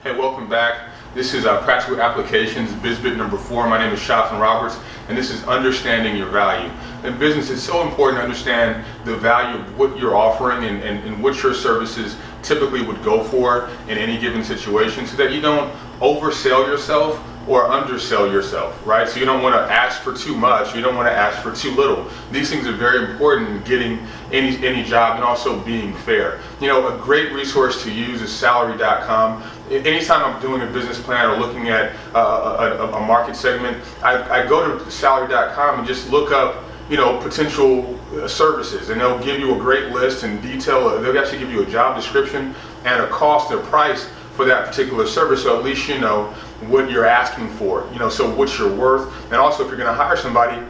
Hey, welcome back. This is Practical Applications, BizBit number 4. My name is Shaphan Roberts, and this is understanding your value. In business, it's so important to understand the value of what you're offering and what your services typically would go for in any given situation, so that you don't oversell yourself or undersell yourself, right? So you don't want to ask for too much, you don't want to ask for too little. These things are very important in getting any job and also being fair. You know, a great resource to use is salary.com. Anytime I'm doing a business plan or looking at a market segment, I go to salary.com and just look up, you know, potential services, and they'll give you a great list and detail. They'll actually give you a job description and a cost or price for that particular service, so at least you know what you're asking for, you know, so what's your worth. And also, if you're going to hire somebody,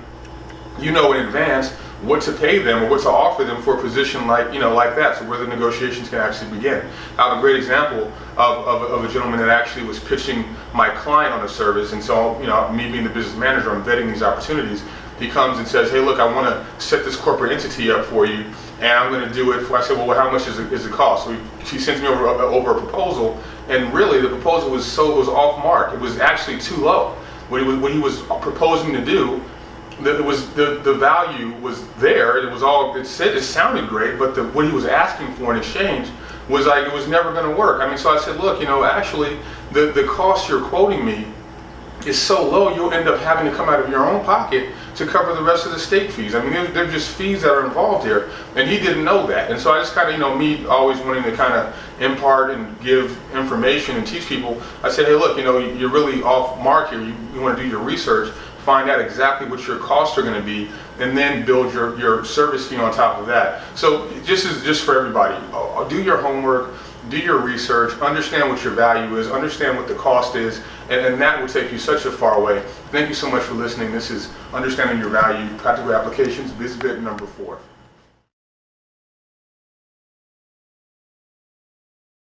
you know in advance what to pay them or what to offer them for a position like, you know, like that, so where the negotiations can actually begin. I have a great example of a gentleman that actually was pitching my client on a service, and so, you know, me being the business manager, I'm vetting these opportunities. He comes and says, hey, look, I want to set this corporate entity up for you, and I'm going to do it for, I said, well, how much is it cost? So she sends me over a proposal, and really the proposal was off mark. It was actually too low. What he was proposing to do, the value was there. It sounded great, but what he was asking for in exchange was like, it was never going to work. I mean, so I said, look, you know, actually the cost you're quoting me is so low, you'll end up having to come out of your own pocket to cover the rest of the state fees. I mean, they're just fees that are involved here, and he didn't know that. And so I just kind of, you know, me always wanting to kind of impart and give information and teach people, I said, hey, look, you know, you're really off mark here. You want to do your research, find out exactly what your costs are going to be, and then build your service fee on top of that. So just for everybody, do your homework, do your research, understand what your value is, understand what the cost is, and that will take you such a far way. Thank you so much for listening. This is Understanding Your Value, Practical Applications, BizBit number 4.